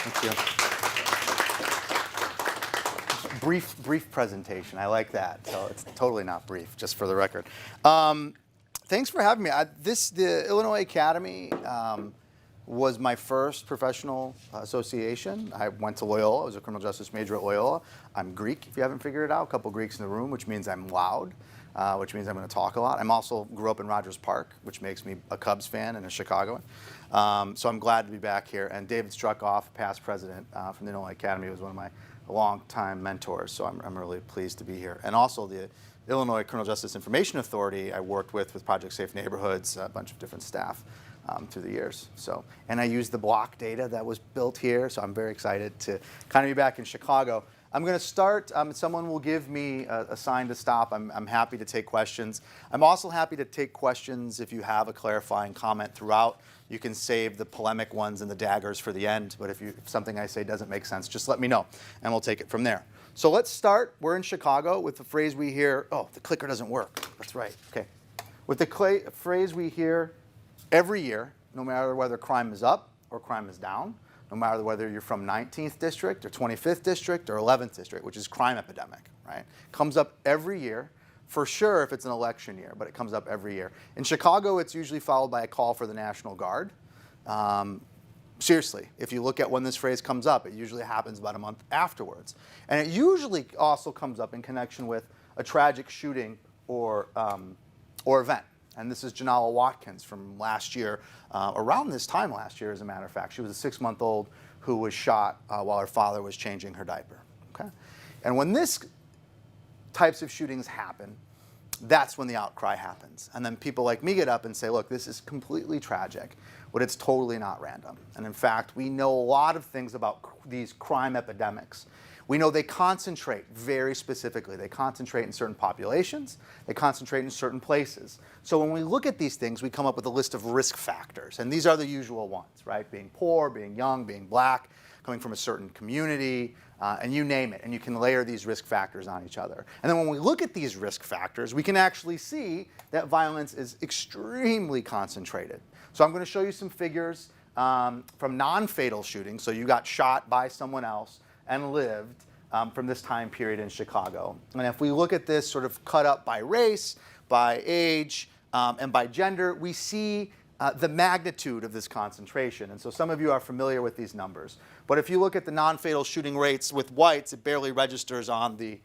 Thank you. Brief presentation. I like that. So it's totally not brief, just for the record. Thanks for having me. The Illinois Academy was my first professional association. I went to Loyola. I was a criminal justice major at Loyola. I'm Greek, if you haven't figured it out. A couple Greeks in the room, which means I'm loud, which means I'm going to talk a lot. I'm also grew up in Rogers Park, which makes me a Cubs fan and a Chicagoan. So I'm glad to be back here. And David Struckoff, past president from the Illinois Academy, was one of my longtime mentors. So I'm really pleased to be here. And also the Illinois Criminal Justice Information Authority I worked with Project Safe Neighborhoods, a bunch of different staff through the years. So, and I used the block data that was built here, so I'm very excited to kind of be back in Chicago. I'm going to start, someone will give me a sign to stop. I'm happy to take questions. I'm also happy to take questions if you have a clarifying comment throughout. You can save the polemic ones and the daggers for the end, but if something I say doesn't make sense, just let me know, and we'll take it from there. So let's start. We're in Chicago with the phrase we hear, oh, the clicker doesn't work. That's right, okay. With the phrase we hear every year, no matter whether crime is up or crime is down, no matter whether you're from 19th District or 25th District or 11th District, which is crime epidemic, right? Comes up every year, for sure if it's an election year, but it comes up every year. In Chicago, it's usually followed by a call for the National Guard. Seriously, if you look at when this phrase comes up, it usually happens about a month afterwards. And it usually also comes up in connection with a tragic shooting or event. And this is Janala Watkins from last year, around this time last year, as a matter of fact. She was a 6-month-old who was shot while her father was changing her diaper. Okay? And when this types of shootings happen, that's when the outcry happens. And then people like me get up and say, look, this is completely tragic, but it's totally not random. And in fact, we know a lot of things about these crime epidemics. We know they concentrate very specifically. They concentrate in certain populations. They concentrate in certain places. So when we look at these things, we come up with a list of risk factors. And these are the usual ones, right? Being poor, being young, being black, coming from a certain community, and you name it. And you can layer these risk factors on each other. And then when we look at these risk factors, we can actually see that violence is extremely concentrated. So I'm going to show you some figures from non-fatal shootings. So you got shot by someone else and lived from this time period in Chicago. And if we look at this sort of cut up by race, by age, and by gender, we see the magnitude of this concentration. And so some of you are familiar with these numbers. But if you look at the non-fatal shooting rates with whites, it barely registers on the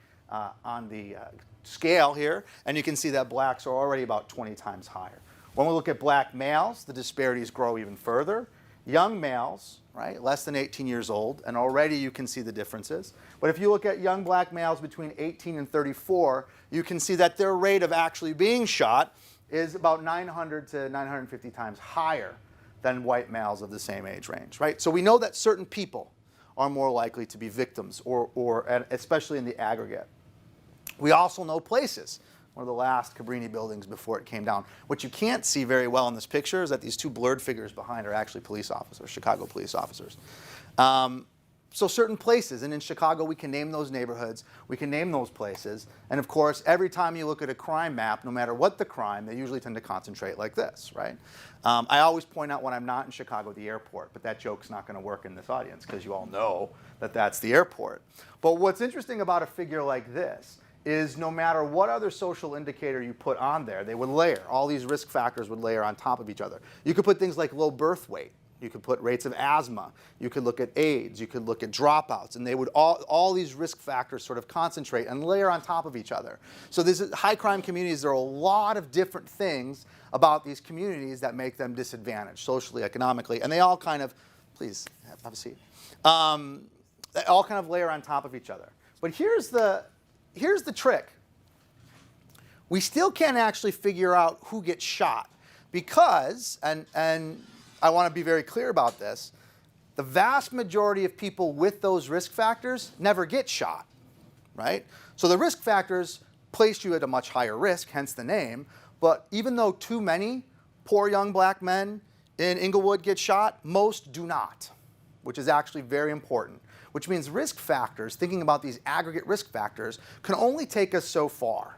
scale here. And you can see that blacks are already about 20 times higher. When we look at black males, the disparities grow even further. Young males, right, less than 18 years old, and already you can see the differences. But if you look at young black males between 18 and 34, you can see that their rate of actually being shot is about 900 to 950 times higher than white males of the same age range, right? So we know that certain people are more likely to be victims, or especially in the aggregate. We also know places. One of the last Cabrini buildings before it came down. What you can't see very well in this picture is that these two blurred figures behind are actually police officers, Chicago police officers. So certain places, and in Chicago we can name those neighborhoods, we can name those places, and of course every time you look at a crime map, no matter what the crime, they usually tend to concentrate like this, right? I always point out when I'm not in Chicago the airport, but that joke's not going to work in this audience because you all know that that's the airport. But what's interesting about a figure like this is no matter what other social indicator you put on there, they would layer. All these risk factors would layer on top of each other. You could put things like low birth weight. You could put rates of asthma. You could look at AIDS. You could look at dropouts. And they would all these risk factors sort of concentrate and layer on top of each other. So these high crime communities, there are a lot of different things about these communities that make them disadvantaged socially, economically. And they all kind of, please, have a seat. They all kind of layer on top of each other. But here's the trick. We still can't actually figure out who gets shot because, and I want to be very clear about this, the vast majority of people with those risk factors never get shot, right? So the risk factors place you at a much higher risk, hence the name, but even though too many poor young black men in Inglewood get shot, most do not, which is actually very important. Which means risk factors, thinking about these aggregate risk factors, can only take us so far,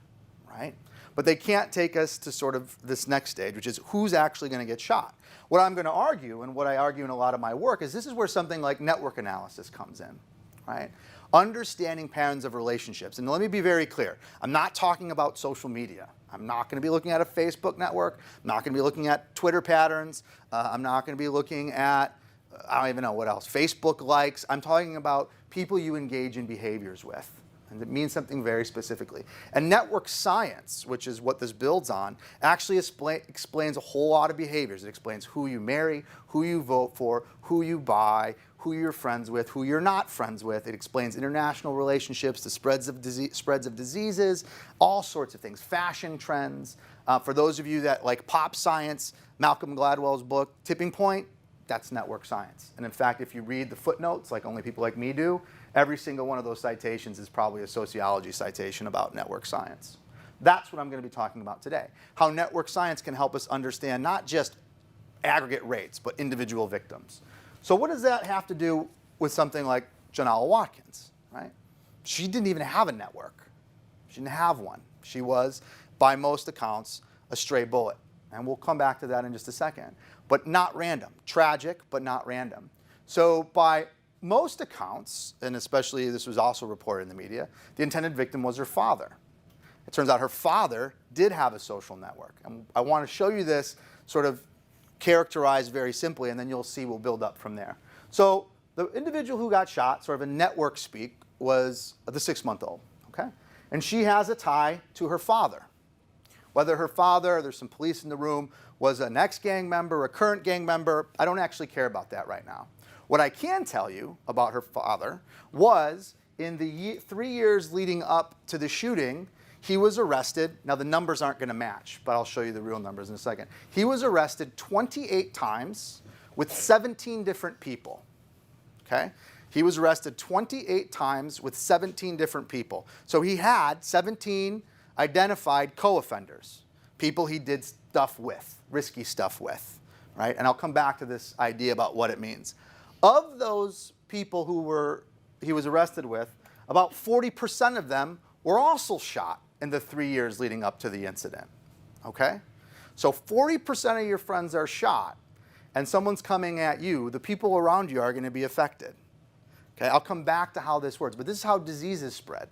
right? But they can't take us to sort of this next stage, which is who's actually going to get shot. What I'm going to argue, and what I argue in a lot of my work, is this is where something like network analysis comes in, right? Understanding patterns of relationships. And let me be very clear. I'm not talking about social media. I'm not going to be looking at a Facebook network. I'm not going to be looking at Twitter patterns. I'm not going to be looking at, I don't even know what else, Facebook likes. I'm talking about people you engage in behaviors with. And it means something very specifically. And network science, which is what this builds on, actually explains a whole lot of behaviors. It explains who you marry, who you vote for, who you buy, who you're friends with, who you're not friends with. It explains international relationships, the spreads of diseases, all sorts of things, fashion trends. For those of you that like pop science, Malcolm Gladwell's book, Tipping Point, that's network science. And in fact, if you read the footnotes, like only people like me do, every single one of those citations is probably a sociology citation about network science. That's what I'm going to be talking about today. How network science can help us understand not just aggregate rates, but individual victims. So what does that have to do with something like Janala Watkins, right? She didn't even have a network. She didn't have one. She was, by most accounts, a stray bullet. And we'll come back to that in just a second. But not random. Tragic, but not random. So by most accounts, and especially this was also reported in the media, the intended victim was her father. It turns out her father did have a social network. And I want to show you this sort of characterized very simply, and then you'll see we'll build up from there. So the individual who got shot, sort of a network speak, was the 6-month-old. Okay? And she has a tie to her father. Whether her father, there's some police in the room, was an ex-gang member, a current gang member, I don't actually care about that right now. What I can tell you about her father was in the 3 years leading up to the shooting, he was arrested. Now the numbers aren't going to match, but I'll show you the real numbers in a second. He was arrested 28 times with 17 different people. Okay? He was arrested 28 times with 17 different people. So he had 17 identified co-offenders, people he did stuff with, risky stuff with, right? And I'll come back to this idea about what it means. Of those people he was arrested with, about 40% of them were also shot in the 3 years leading up to the incident, okay? So 40% of your friends are shot, and someone's coming at you, the people around you are going to be affected. Okay, I'll come back to how this works, but this is how diseases spread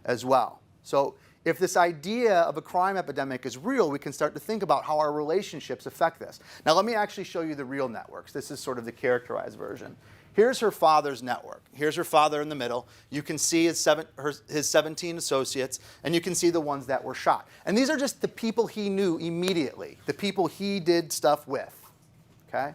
as well. So if this idea of a crime epidemic is real, we can start to think about how our relationships affect this. Now let me actually show you the real networks. This is sort of the characterized version. Here's her father's network. Here's her father in the middle. You can see his 17 associates, and you can see the ones that were shot. And these are just the people he knew immediately, the people he did stuff with, okay?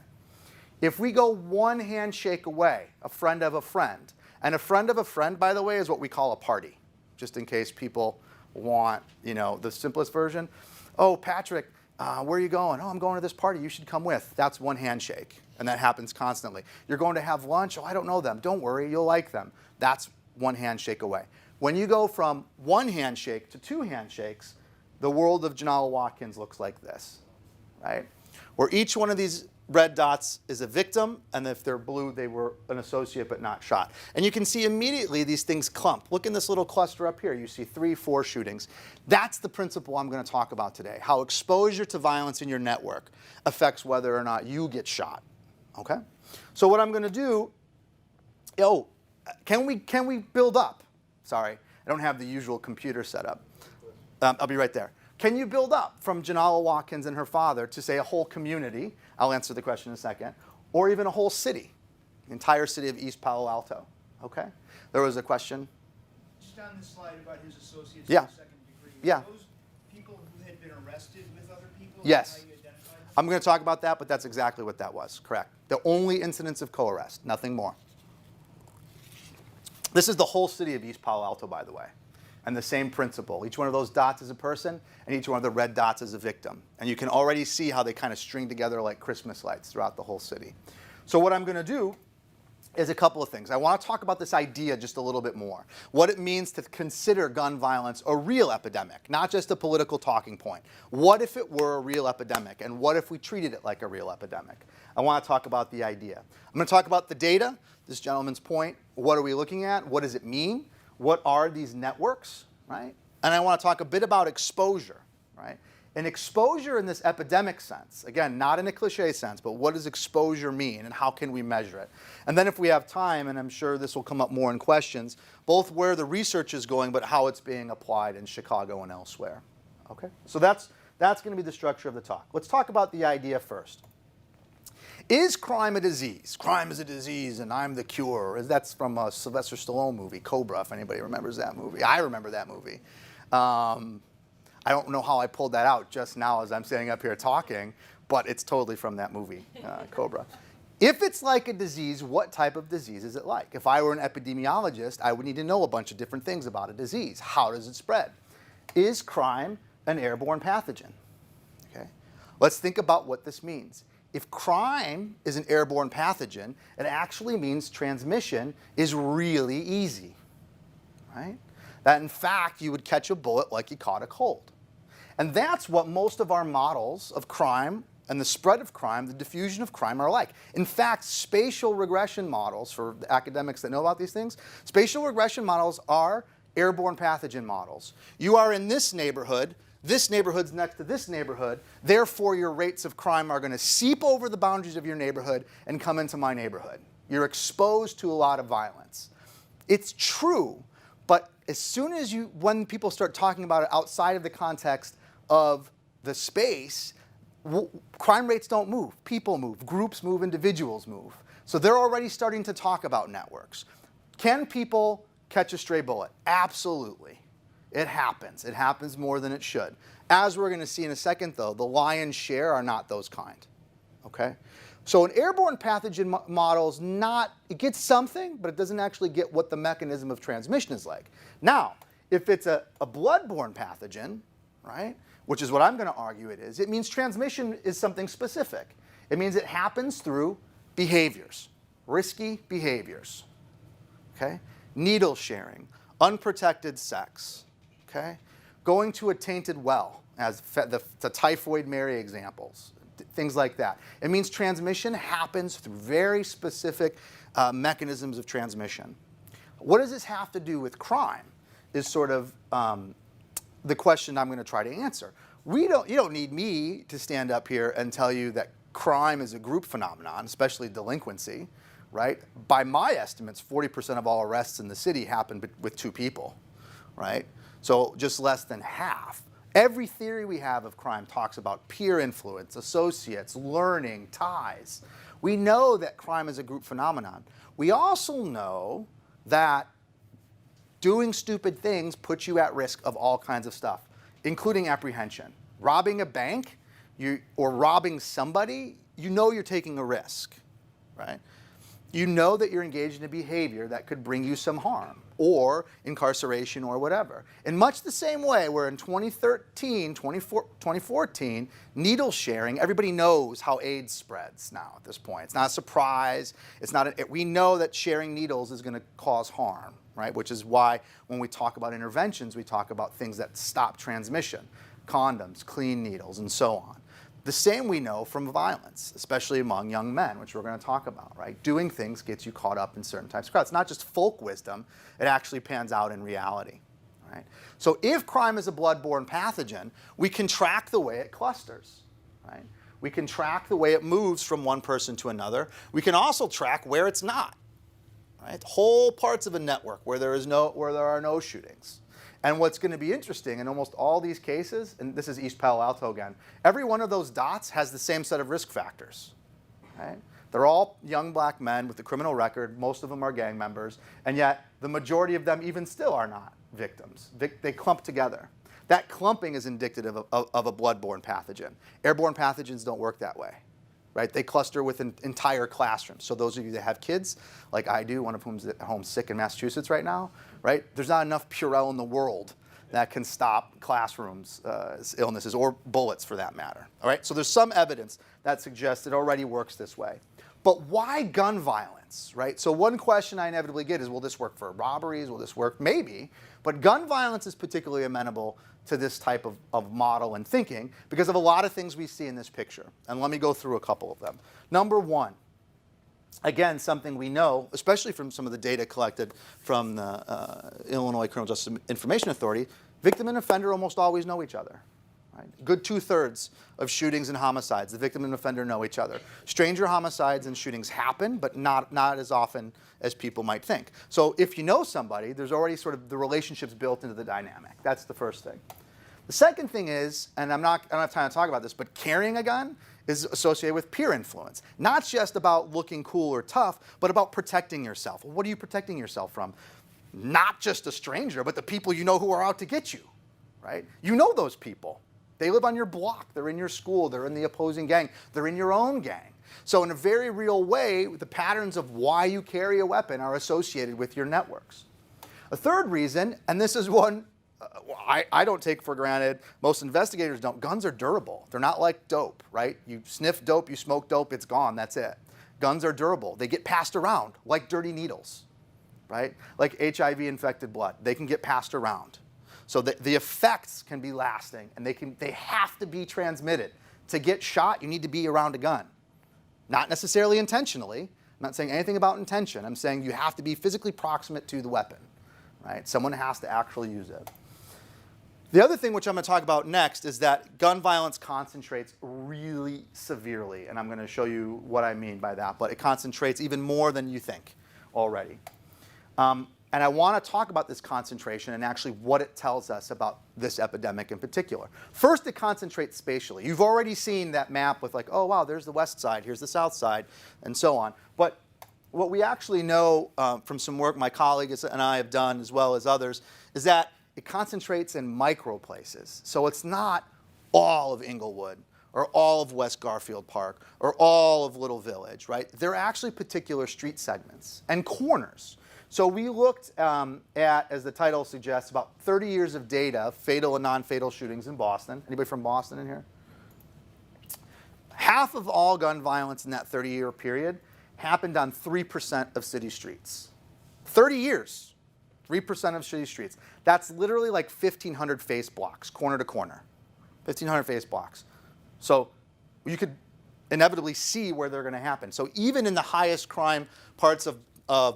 If we go one handshake away, a friend of a friend, and a friend of a friend, by the way, is what we call a party, just in case people want, you know, the simplest version. Oh, Patrick, where are you going? Oh, I'm going to this party. You should come with. That's one handshake, and that happens constantly. You're going to have lunch? Oh, I don't know them. Don't worry, you'll like them. That's one handshake away. When you go from one handshake to two handshakes, the world of Janala Watkins looks like this, right? Where each one of these red dots is a victim, and if they're blue, they were an associate but not shot. And you can see immediately these things clump. Look in this little cluster up here. You see 3, 4 shootings. That's the principle I'm going to talk about today, how exposure to violence in your network affects whether or not you get shot. Okay? So what I'm going to do, can we build up? Sorry, I don't have the usual computer set up. I'll be right there. Can you build up from Janala Watkins and her father to, say, a whole community? I'll answer the question in a second. Or even a whole city, the entire city of East Palo Alto. Okay? There was a question? Just on the slide about his associates yeah. in the second degree. Yeah. Those people who had been arrested with other people? Yes. How you identified them? I'm going to talk about that, but that's exactly what that was. Correct. The only incidents of co-arrest, nothing more. This is the whole city of East Palo Alto, by the way. And the same principle. Each one of those dots is a person, and each one of the red dots is a victim. And you can already see how they kind of string together like Christmas lights throughout the whole city. So what I'm going to do is a couple of things. I want to talk about this idea just a little bit more. What it means to consider gun violence a real epidemic, not just a political talking point. What if it were a real epidemic? And what if we treated it like a real epidemic? I want to talk about the idea. I'm going to talk about the data, this gentleman's point. What are we looking at? What does it mean? What are these networks, right? And I want to talk a bit about exposure, right? an exposure in this epidemic sense, again, not in a cliche sense, but what does exposure mean and how can we measure it? And then if we have time, and I'm sure this will come up more in questions, both where the research is going, but how it's being applied in Chicago and elsewhere. Okay? So that's going to be the structure of the talk. Let's talk about the idea first. Is crime a disease? Crime is a disease and I'm the cure. That's from a Sylvester Stallone movie, Cobra, if anybody remembers that movie. I remember that movie. I don't know how I pulled that out just now as I'm standing up here talking, but it's totally from that movie, Cobra. If it's like a disease, what type of disease is it like? If I were an epidemiologist, I would need to know a bunch of different things about a disease. How does it spread? Is crime an airborne pathogen? Okay. Let's think about what this means. If crime is an airborne pathogen, it actually means transmission is really easy, right? That in fact, you would catch a bullet like you caught a cold. And that's what most of our models of crime and the spread of crime, the diffusion of crime are like. In fact, spatial regression models, for the academics that know about these things, spatial regression models are airborne pathogen models. You are in this neighborhood's next to this neighborhood, therefore your rates of crime are going to seep over the boundaries of your neighborhood and come into my neighborhood. You're exposed to a lot of violence. It's true, but as soon as when people start talking about it outside of the context of the space, crime rates don't move. People move, groups move, individuals move. So they're already starting to talk about networks. Can people catch a stray bullet? Absolutely. It happens. It happens more than it should. As we're going to see in a second, though, the lion's share are not those kind. Okay? So an airborne pathogen model is not, it gets something, but it doesn't actually get what the mechanism of transmission is like. Now, if it's a bloodborne pathogen, right, which is what I'm going to argue it means transmission is something specific. It means it happens through behaviors, risky behaviors. Okay? Needle sharing, unprotected sex. Okay? Going to a tainted well, as the typhoid Mary examples, things like that. It means transmission happens through very specific mechanisms of transmission. What does this have to do with crime is sort of the question I'm going to try to answer. You don't need me to stand up here and tell you that crime is a group phenomenon, especially delinquency, right? By my estimates, 40% of all arrests in the city happen with two people, right? So just less than half. Every theory we have of crime talks about peer influence, associates, learning, ties. We know that crime is a group phenomenon. We also know that doing stupid things puts you at risk of all kinds of stuff, including apprehension. Robbing a bank or robbing somebody, you know you're taking a risk, right? You know that you're engaged in a behavior that could bring you some harm or incarceration or whatever. In much the same way, where in 2014, needle sharing, everybody knows how AIDS spreads now at this point. It's not a surprise. We know that sharing needles is going to cause harm, right? Which is why when we talk about interventions, we talk about things that stop transmission, condoms, clean needles, and so on. The same we know from violence, especially among young men, which we're going to talk about, right? Doing things gets you caught up in certain types of crowds. It's not just folk wisdom, it actually pans out in reality, right? So if crime is a bloodborne pathogen, we can track the way it clusters, right? We can track the way it moves from one person to another. We can also track where it's not, right? Whole parts of a network where there are no shootings. And what's going to be interesting in almost all these cases, and this is East Palo Alto again, every one of those dots has the same set of risk factors. Right? They're all young black men with a criminal record. Most of them are gang members. And yet the majority of them even still are not victims. They clump together. That clumping is indicative of a bloodborne pathogen. Airborne pathogens don't work that way. Right? They cluster within entire classrooms. So those of you that have kids, like I do, one of whom's at home sick in Massachusetts right now, right? There's not enough Purell in the world that can stop classrooms' illnesses or bullets for that matter. All right? So there's some evidence that suggests it already works this way. But why gun violence, right? So one question I inevitably get is, will this work for robberies? Will this work? Maybe. But gun violence is particularly amenable to this type of model and thinking because of a lot of things we see in this picture. And let me go through a couple of them. Number one, again, something we know, especially from some of the data collected from the Illinois Criminal Justice Information Authority, victim and offender almost always know each other. Right? Good 2/3 of shootings and homicides, the victim and offender know each other. Stranger homicides and shootings happen, but not as often as people might think. So if you know somebody, there's already sort of the relationships built into the dynamic. That's the first thing. The second thing is, and I don't have time to talk about this, but carrying a gun is associated with peer influence. Not just about looking cool or tough, but about protecting yourself. What are you protecting yourself from? Not just a stranger, but the people you know who are out to get you, right? You know those people. They live on your block. They're in your school. They're in the opposing gang. They're in your own gang. So in a very real way, the patterns of why you carry a weapon are associated with your networks. A third reason, and this is one I don't take for granted, most investigators don't, guns are durable. They're not like dope, right? You sniff dope, you smoke dope, it's gone, that's it. Guns are durable. They get passed around like dirty needles, right? Like HIV-infected blood. They can get passed around. So the effects can be lasting, and they have to be transmitted. To get shot, you need to be around a gun. Not necessarily intentionally. I'm not saying anything about intention. I'm saying you have to be physically proximate to the weapon, right? Someone has to actually use it. The other thing which I'm going to talk about next is that gun violence concentrates really severely, and I'm going to show you what I mean by that, but it concentrates even more than you think already. And I want to talk about this concentration and actually what it tells us about this epidemic in particular. First, it concentrates spatially. You've already seen that map with like, oh wow, there's the west side, here's the south side, and so on. But what we actually know from some work my colleagues and I have done, as well as others, is that it concentrates in micro places. So it's not all of Inglewood or all of West Garfield Park or all of Little Village, right? They're actually particular street segments and corners. So we looked at, as the title suggests, about 30 years of data, fatal and non-fatal shootings in Boston. Anybody from Boston in here? Half of all gun violence in that 30-year period happened on 3% of city streets. 30 years, 3% of city streets. That's literally like 1,500 face blocks, corner to corner. 1,500 face blocks. So you could inevitably see where they're going to happen. So even in the highest crime parts of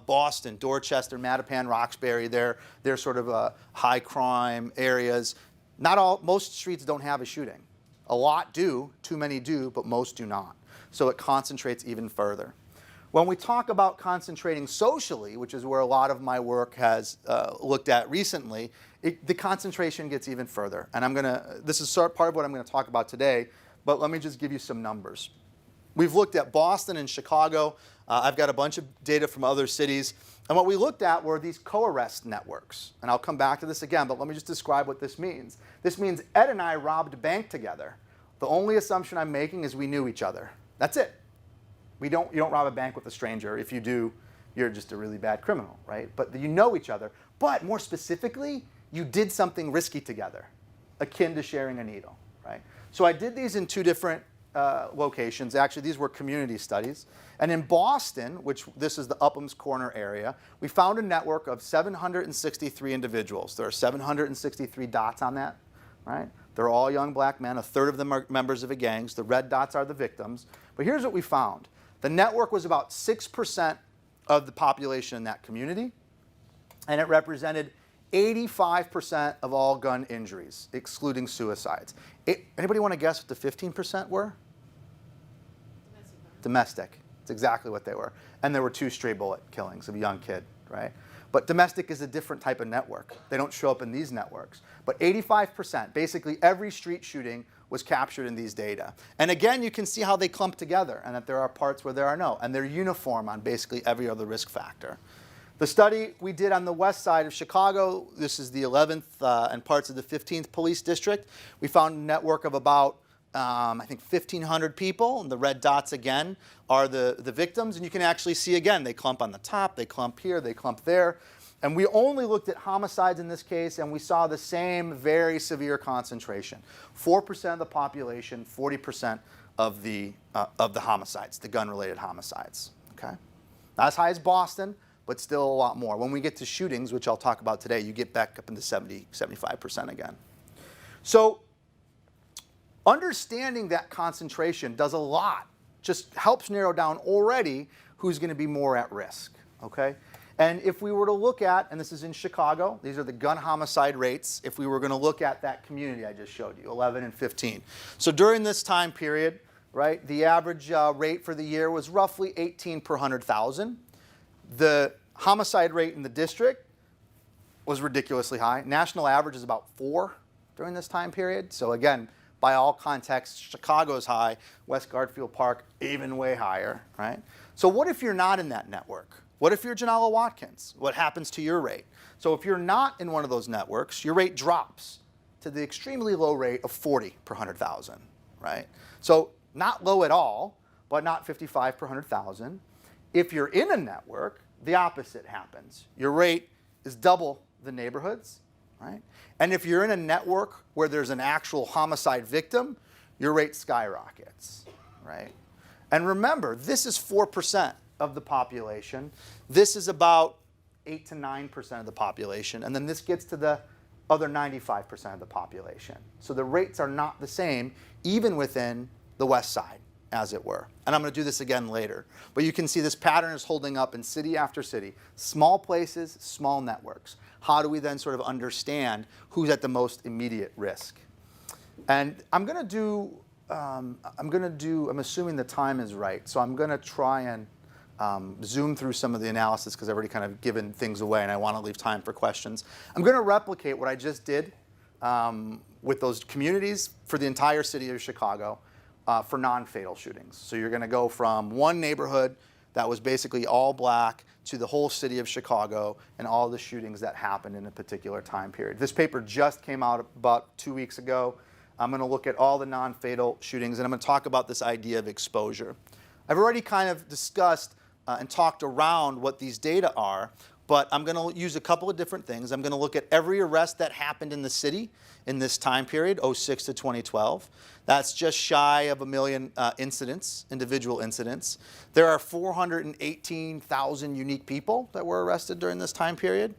Boston, Dorchester, Mattapan, Roxbury, they're sort of high crime areas. Most streets don't have a shooting. A lot do, too many do, but most do not. So it concentrates even further. When we talk about concentrating socially, which is where a lot of my work has looked at recently, the concentration gets even further. And this is part of what I'm going to talk about today, but let me just give you some numbers. We've looked at Boston and Chicago. I've got a bunch of data from other cities. And what we looked at were these co-arrest networks. And I'll come back to this again, but let me just describe what this means. This means Ed and I robbed a bank together. The only assumption I'm making is we knew each other. That's it. You don't rob a bank with a stranger. If you do, you're just a really bad criminal, right? But you know each other. But more specifically, you did something risky together, akin to sharing a needle, right? So I did these in two different locations. Actually, these were community studies. And in Boston, which this is the Upham's Corner area, we found a network of 763 individuals. There are 763 dots on that, right? They're all young black men. A third of them are members of the gangs. The red dots are the victims. But here's what we found. The network was about 6% of the population in that community, and it represented 85% of all gun injuries, excluding suicides. Anybody want to guess what the 15% were? Domestic. It's exactly what they were. And there were 2 stray bullet killings of a young kid, right? But domestic is a different type of network. They don't show up in these networks. But 85%, basically every street shooting was captured in these data. And again, you can see how they clump together and that there are parts where there are no. And they're uniform on basically every other risk factor. The study we did on the west side of Chicago, this is the 11th and parts of the 15th Police District. We found a network of about, I think, 1,500 people. And the red dots, again, are the victims. And you can actually see, again, they clump on the top, they clump here, they clump there. And we only looked at homicides in this case, and we saw the same very severe concentration. 4% of the population, 40% of the homicides, the gun-related homicides. Okay? Not as high as Boston, but still a lot more. When we get to shootings, which I'll talk about today, you get back up into 70, 75% again. So understanding that concentration does a lot, just helps narrow down already who's going to be more at risk. Okay? And if we were to look at, and this is in Chicago, these are the gun homicide rates, if we were going to look at that community I just showed you, 11 and 15. So during this time period, right, the average rate for the year was roughly 18 per 100,000. The homicide rate in the district was ridiculously high. National average is about 4 during this time period. So again, by all contexts, Chicago's high, West Garfield Park even way higher, right? So what if you're not in that network? What if you're Janala Watkins? What happens to your rate? So if you're not in one of those networks, your rate drops to the extremely low rate of 40 per 100,000, right? So not low at all, but not 55 per 100,000. If you're in a network, the opposite happens. Your rate is double the neighborhoods, right? And if you're in a network where there's an actual homicide victim, your rate skyrockets, right? And remember, this is 4% of the population. This is about 8 to 9% of the population. And then this gets to the other 95% of the population. So the rates are not the same, even within the West Side, as it were. And I'm going to do this again later. But you can see this pattern is holding up in city after city. Small places, small networks. How do we then sort of understand who's at the most immediate risk? And I'm assuming the time is right. So I'm going to try and zoom through some of the analysis because I've already kind of given things away and I want to leave time for questions. I'm going to replicate what I just did with those communities for the entire city of Chicago for non-fatal shootings. So you're going to go from one neighborhood that was basically all black to the whole city of Chicago and all the shootings that happened in a particular time period. This paper just came out about 2 weeks ago. I'm going to look at all the non-fatal shootings and I'm going to talk about this idea of exposure. I've already kind of discussed and talked around what these data are, but I'm going to use a couple of different things. I'm going to look at every arrest that happened in the city in this time period, 06 to 2012. That's just shy of 1 million incidents, individual incidents. There are 418,000 unique people that were arrested during this time period.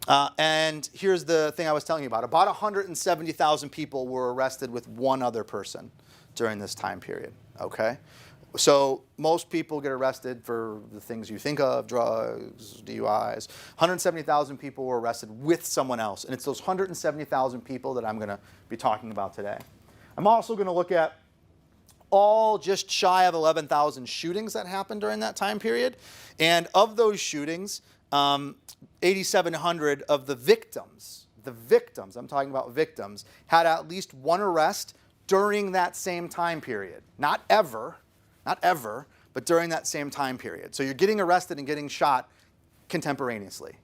And here's the thing I was telling you about. About 170,000 people were arrested with one other person during this time period, okay? So most people get arrested for the things you think of, drugs, DUIs. 170,000 people were arrested with someone else. And it's those 170,000 people that I'm going to be talking about today. I'm also going to look at all just shy of 11,000 shootings that happened during that time period. And of those shootings, 8,700 of the victims, I'm talking about victims, had at least one arrest during that same time period. Not ever, but during that same time period. So you're getting arrested and getting shot contemporaneously,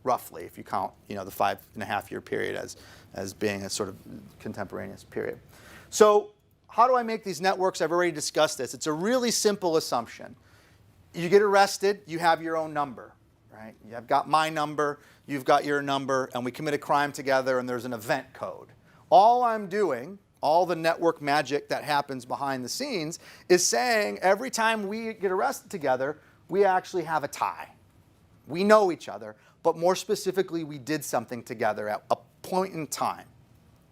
roughly, if you count, the 5.5-year period as being a sort of contemporaneous period. So how do I make these networks? I've already discussed this. It's a really simple assumption. You get arrested, you have your own number, right? I've got my number, you've got your number, and we commit a crime together, and there's an event code. All I'm doing, all the network magic that happens behind the scenes, is saying every time we get arrested together, we actually have a tie. We know each other, but more specifically, we did something together at a point in time.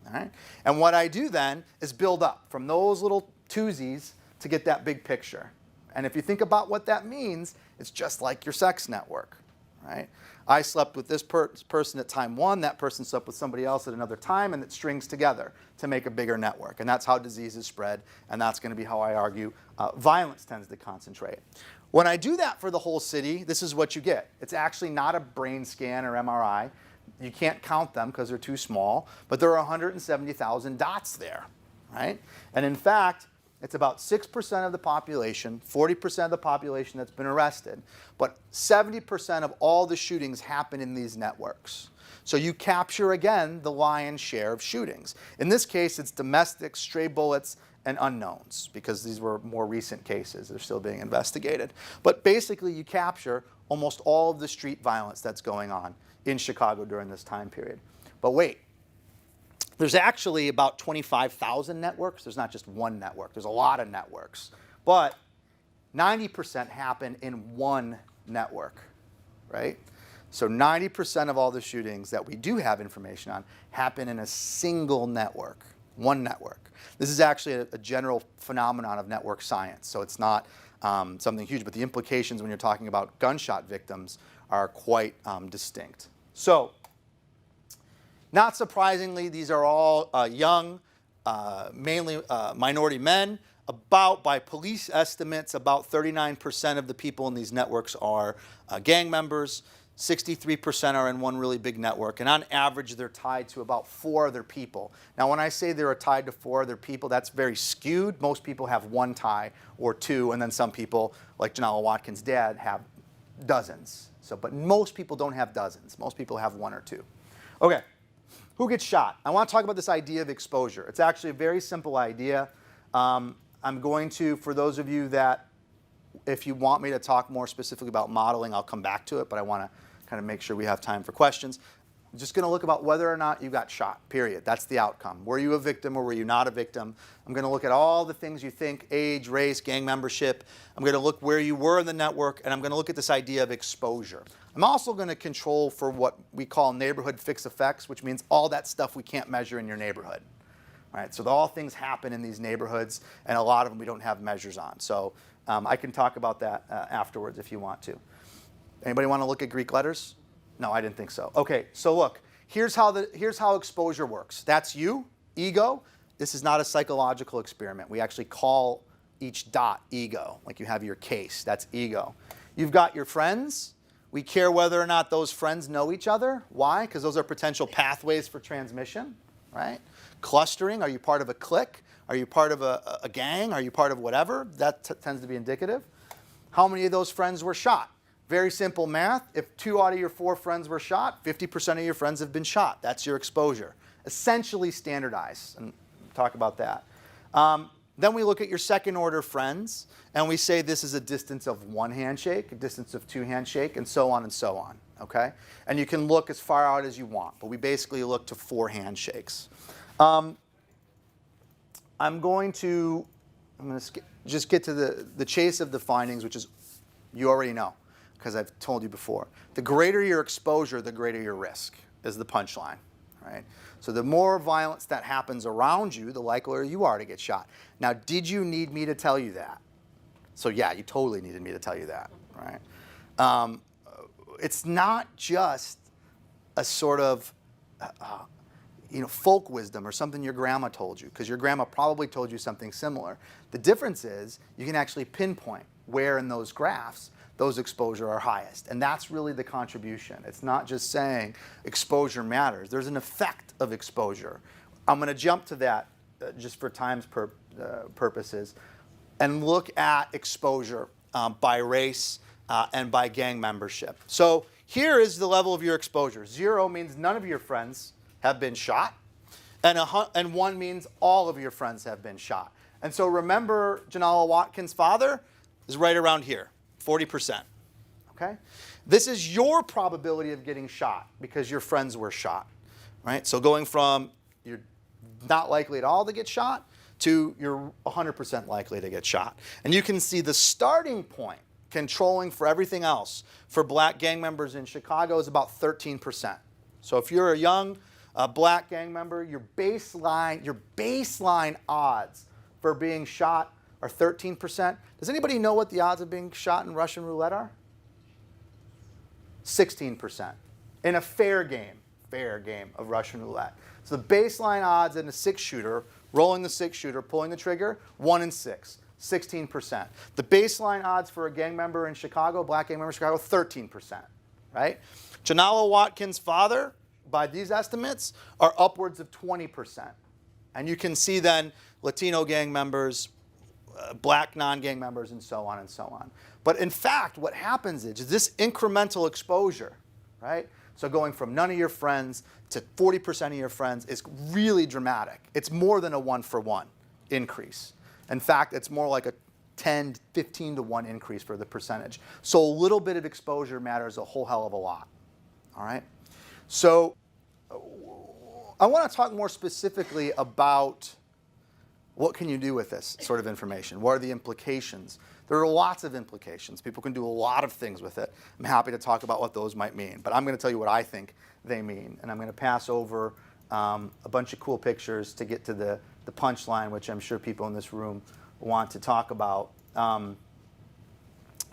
All right? And what I do then is build up from those little twosies to get that big picture. And if you think about what that means, it's just like your sex network, right? I slept with this person at time 1, that person slept with somebody else at another time, and it strings together to make a bigger network. And that's how diseases spread, and that's going to be how I argue violence tends to concentrate. When I do that for the whole city, this is what you get. It's actually not a brain scan or MRI. You can't count them because they're too small, but there are 170,000 dots there, right? And in fact, it's about 6% of the population, 40% of the population that's been arrested, but 70% of all the shootings happen in these networks. So you capture, again, the lion's share of shootings. In this case, it's domestic, stray bullets, and unknowns, because these were more recent cases. They're still being investigated. But basically, you capture almost all of the street violence that's going on in Chicago during this time period. But wait. There's actually about 25,000 networks. There's not just one network. There's a lot of networks. But 90% happen in one network, right? So 90% of all the shootings that we do have information on happen in a single network, one network. This is actually a general phenomenon of network science. So it's not something huge, but the implications when you're talking about gunshot victims are quite distinct. So, not surprisingly, these are all young, mainly minority men. By police estimates, about 39% of the people in these networks are gang members. 63% are in one really big network. And on average, they're tied to about 4 other people. Now, when I say they're tied to 4 other people, that's very skewed. Most people have 1 tie or 2, and then some people, like Janelle Watkins' dad, have dozens. But most people don't have dozens. Most people have 1 or 2. Okay, who gets shot? I want to talk about this idea of exposure. It's actually a very simple idea. I'm going to, for those of you that, if you want me to talk more specifically about modeling, I'll come back to it, but I want to kind of make sure we have time for questions. I'm just going to look about whether or not you got shot, period. That's the outcome. Were you a victim or were you not a victim? I'm going to look at all the things you think, age, race, gang membership. I'm going to look where you were in the network, and I'm going to look at this idea of exposure. I'm also going to control for what we call neighborhood fixed effects, which means all that stuff we can't measure in your neighborhood. Right? So all things happen in these neighborhoods, and a lot of them we don't have measures on. So I can talk about that afterwards if you want to. Anybody want to look at Greek letters? No, I didn't think so. Okay, so look, here's how exposure works. That's you, ego. This is not a psychological experiment. We actually call each dot ego, like you have your case. That's ego. You've got your friends. We care whether or not those friends know each other. Why? Because those are potential pathways for transmission, right? Clustering, are you part of a clique? Are you part of a gang? Are you part of whatever? That tends to be indicative. How many of those friends were shot? Very simple math. If 2 out of your 4 friends were shot, 50% of your friends have been shot. That's your exposure. Essentially standardized, and we'll talk about that. Then we look at your second order friends, and we say this is a distance of 1 handshake, a distance of 2 handshake, and so on and so on, okay? And you can look as far out as you want, but we basically look to 4 handshakes. I'm going to just get to the chase of the findings, which is you already know, because I've told you before. The greater your exposure, the greater your risk, is the punchline, right? So the more violence that happens around you, the likelier you are to get shot. Now, did you need me to tell you that? So yeah, you totally needed me to tell you that, right? It's not just a sort of folk wisdom or something your grandma told you, because your grandma probably told you something similar. The difference is you can actually pinpoint where in those graphs those exposure are highest. And that's really the contribution. It's not just saying exposure matters. There's an effect of exposure. I'm going to jump to that just for time's purposes and look at exposure by race and by gang membership. So here is the level of your exposure. 0 means none of your friends have been shot, and 1 means all of your friends have been shot. And so remember, Janelle Watkins' father is right around here, 40%. Okay? This is your probability of getting shot because your friends were shot, right? So going from you're not likely at all to get shot to you're 100% likely to get shot. And you can see the starting point, controlling for everything else, for black gang members in Chicago is about 13%. So if you're a young black gang member, your baseline odds for being shot are 13%. Does anybody know what the odds of being shot in Russian roulette are? 16%. In a fair game of Russian roulette. So the baseline odds in a 6-shooter, rolling the 6-shooter, pulling the trigger, 1 in 6, 16%. The baseline odds for a gang member in Chicago, black gang member in Chicago, 13%, right? Janelle Watkins' father, by these estimates, are upwards of 20%. And you can see then Latino gang members, black non-gang members, and so on and so on. But in fact, what happens is this incremental exposure, right? So going from none of your friends to 40% of your friends is really dramatic. It's more than a 1-for-1 increase. In fact, it's more like a 10, 15 to 1 increase for the percentage. So a little bit of exposure matters a whole hell of a lot, all right? So I want to talk more specifically about what can you do with this sort of information? What are the implications? There are lots of implications. People can do a lot of things with it. I'm happy to talk about what those might mean, but I'm going to tell you what I think they mean, and I'm going to pass over a bunch of cool pictures to get to the punchline, which I'm sure people in this room want to talk about,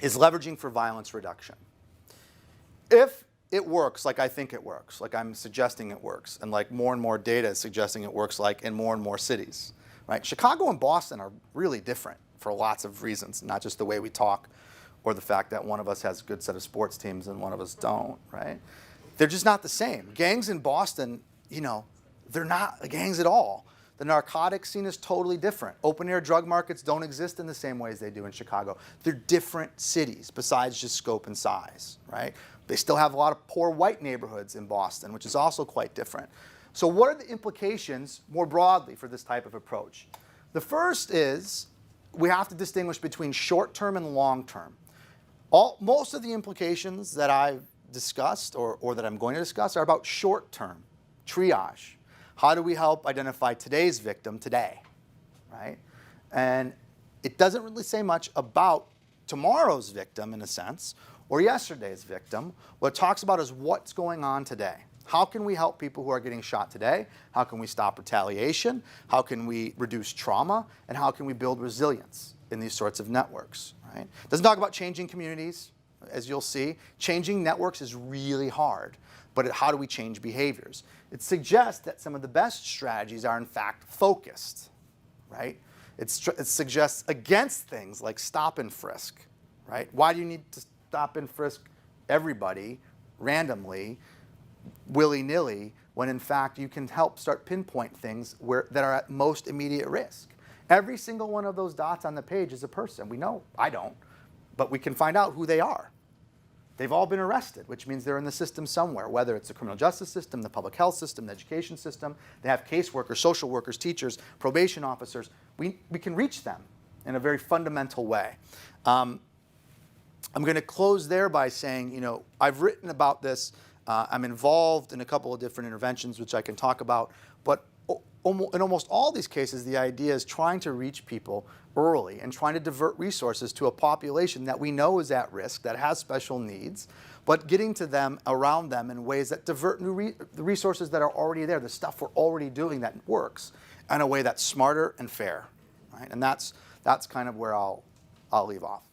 is leveraging for violence reduction. if it works like I think it works, like I'm suggesting it works, and like more and more data is suggesting it works like in more and more cities, right? Chicago and Boston are really different for lots of reasons, not just the way we talk or the fact that one of us has a good set of sports teams and one of us don't, right? They're just not the same. Gangs in Boston, you know, they're not gangs at all. The narcotics scene is totally different. Open-air drug markets don't exist in the same way as they do in Chicago. They're different cities besides just scope and size, right? They still have a lot of poor white neighborhoods in Boston, which is also quite different. So what are the implications more broadly for this type of approach? The first is we have to distinguish between short-term and long-term. Most of the implications that I've discussed or that I'm going to discuss are about short-term, triage. How do we help identify today's victim today, right? And it doesn't really say much about tomorrow's victim in a sense, or yesterday's victim. What it talks about is what's going on today. How can we help people who are getting shot today? How can we stop retaliation? How can we reduce trauma? And how can we build resilience in these sorts of networks, right? It doesn't talk about changing communities, as you'll see. Changing networks is really hard, but how do we change behaviors? It suggests that some of the best strategies are in fact focused, right? It suggests against things like stop and frisk, right? Why do you need to stop and frisk everybody randomly, willy-nilly, when in fact you can help start pinpoint things that are at most immediate risk? Every single one of those dots on the page is a person. We know, I don't, but we can find out who they are. They've all been arrested, which means they're in the system somewhere, whether it's the criminal justice system, the public health system, the education system. They have caseworkers, social workers, teachers, probation officers. We can reach them in a very fundamental way. I'm going to close there by saying, you know, I've written about this. I'm involved in a couple of different interventions, which I can talk about. But in almost all these cases, the idea is trying to reach people early and trying to divert resources to a population that we know is at risk, that has special needs, but getting to them, around them in ways that divert the resources that are already there, the stuff we're already doing that works, in a way that's smarter and fair, right? And that's kind of where I'll leave off.